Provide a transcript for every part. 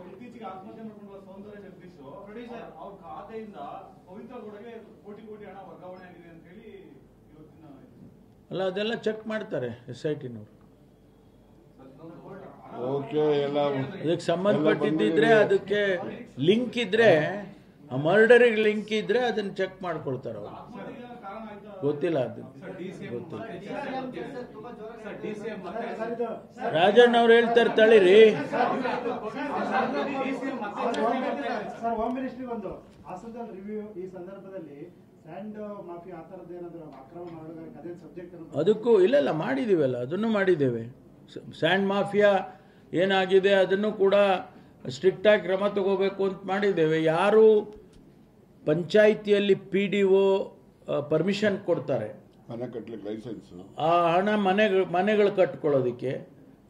ಇತ್ತೀಚೆಗೆ ಆತ್ಮಹತ್ಯೆ ಮಾಡಿಕೊಂಡ ಸೌಂದರ್ಯ ಜಗದೀಶ್ ಅವ್ರ ಖಾತೆಯಿಂದ ಪವಿತ್ರ ಗೌಡಗೆ ಕೋಟಿ ಕೋಟಿ ಹಣ ವರ್ಗಾವಣೆ ಆಗಿದೆ ಅಂತ ಹೇಳಿ ಇವತ್ತಿನ ಅಲ್ಲ ಅದೆಲ್ಲ ಚೆಕ್ ಮಾಡ್ತಾರೆ SIT ನವರು. ಅದಕ್ಕೆ ಸಂಬಂಧಪಟ್ಟಿದ್ದಿದ್ರೆ ಅದಕ್ಕೆ ಲಿಂಕ್ ಇದ್ರೆ ಮರ್ಡರಿಗೆ ಲಿಂಕ್ ಇದ್ರೆ ಅದನ್ನ ಚೆಕ್ ಮಾಡ್ಕೊಳ್ತಾರ ಅವರು. ಗೊತ್ತಿಲ್ಲ ಅದು ಗೊತ್ತಿಲ್ಲ. ರಾಜಣ್ಣ ಅವ್ರು ಹೇಳ್ತಾರೆ ತಳಿರಿ. ಹೋಮ್ ಮಿನಿಸ್ಟ್ರಿ ಒಂದು ಹಾಸನದಲ್ಲಿ ರಿವ್ಯೂ ಈ ಸಂದರ್ಭದಲ್ಲಿ ಸ್ಯಾಂಡ್ ಮಾಫಿಯಾ ಆ ಥರದ್ದು ಏನಾದರೂ ಅಕ್ರಮ ಮಾಡೋದಕ್ಕೆ ಅದೇ ಸಬ್ಜೆಕ್ಟ್ ಅದಕ್ಕೂ ಇಲ್ಲ ಮಾಡಿದ್ದೀವಲ್ಲ, ಅದನ್ನು ಮಾಡಿದ್ದೇವೆ. ಸ್ಯಾಂಡ್ ಮಾಫಿಯಾ ಏನಾಗಿದೆ ಅದನ್ನು ಕೂಡ ಸ್ಟ್ರಿಕ್ಟ್ ಆಗಿ ಕ್ರಮ ತಗೋಬೇಕು ಅಂತ ಮಾಡಿದ್ದೇವೆ. ಯಾರು ಪಂಚಾಯಿತಿಯಲ್ಲಿ PDO ಪರ್ಮಿಷನ್ ಕೊಡ್ತಾರೆ ಆ ಹಣ ಮನೆಗಳು ಕಟ್ಕೊಳ್ಳೋದಕ್ಕೆ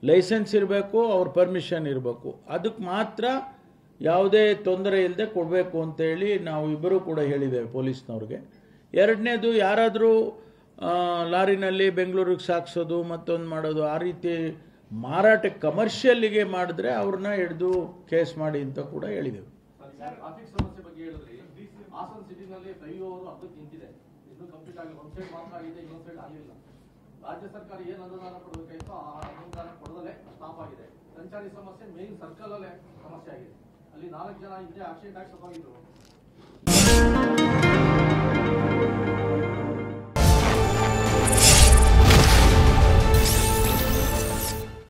ಲೈಸೆನ್ಸ್ ಇರಬೇಕು, ಅವ್ರ ಪರ್ಮಿಷನ್ ಇರಬೇಕು. ಅದಕ್ಕೆ ಮಾತ್ರ ಯಾವುದೇ ತೊಂದರೆ ಇಲ್ಲದೆ ಕೊಡಬೇಕು ಅಂತೇಳಿ ನಾವು ಇಬ್ಬರು ಕೂಡ ಹೇಳಿದ್ದೇವೆ ಪೊಲೀಸ್ನವ್ರಿಗೆ. ಎರಡನೇದು, ಯಾರಾದರೂ ಲಾರಿನಲ್ಲಿ ಬೆಂಗಳೂರಿಗೆ ಸಾಗಿಸೋದು ಮತ್ತೊಂದು ಮಾಡೋದು ಆ ರೀತಿ ಮಾರಾಟ ಕಮರ್ಷಿಯಲ್ಗೆ ಮಾಡಿದ್ರೆ ಅವ್ರನ್ನ ಹಿಡಿದು ಕೇಸ್ ಮಾಡಿ ಅಂತ ಕೂಡ ಹೇಳಿದ್ದೇವೆ. ಟ್ರಾಫಿಕ್ ಸಮಸ್ಯೆ ಬಗ್ಗೆ ಹೇಳಿದ್ರಿ. ಹಾಸನ ಸಿಟಿನಲ್ಲಿ ಫ್ಲೈಓವರ್ ಅರ್ಧಕ್ಕೆ ನಿಂತಿದೆ, ಇನ್ನೂ ಕಂಪ್ಲೀಟ್ ಆಗಿ ಒಂದು ಸೈಡ್ ಮಾತ್ರ ಆಗಿದೆ, ಇನ್ನೊಂದು ಸೈಡ್ ಆಗಲಿಲ್ಲ. ರಾಜ್ಯ ಸರ್ಕಾರ ಏನು ಅನುದಾನ ಕೊಡಬೇಕಾಯಿತು ಆ ಅನುದಾನ ಕೊಡದಲ್ಲೇ ಸ್ಟಾಪ್ ಆಗಿದೆ. ಸಂಚಾರಿ ಸಮಸ್ಯೆ ಮೇನ್ ಸರ್ಕಲ್ ಅಲ್ಲೇ ಸಮಸ್ಯೆ ಆಗಿದೆ. ಅಲ್ಲಿ 4 ಜನ ಹಿಂದೆ ಆಕ್ಸಿಡೆಂಟ್ ಆಗಿ ಸತ್ತೋಗಿದ್ರು.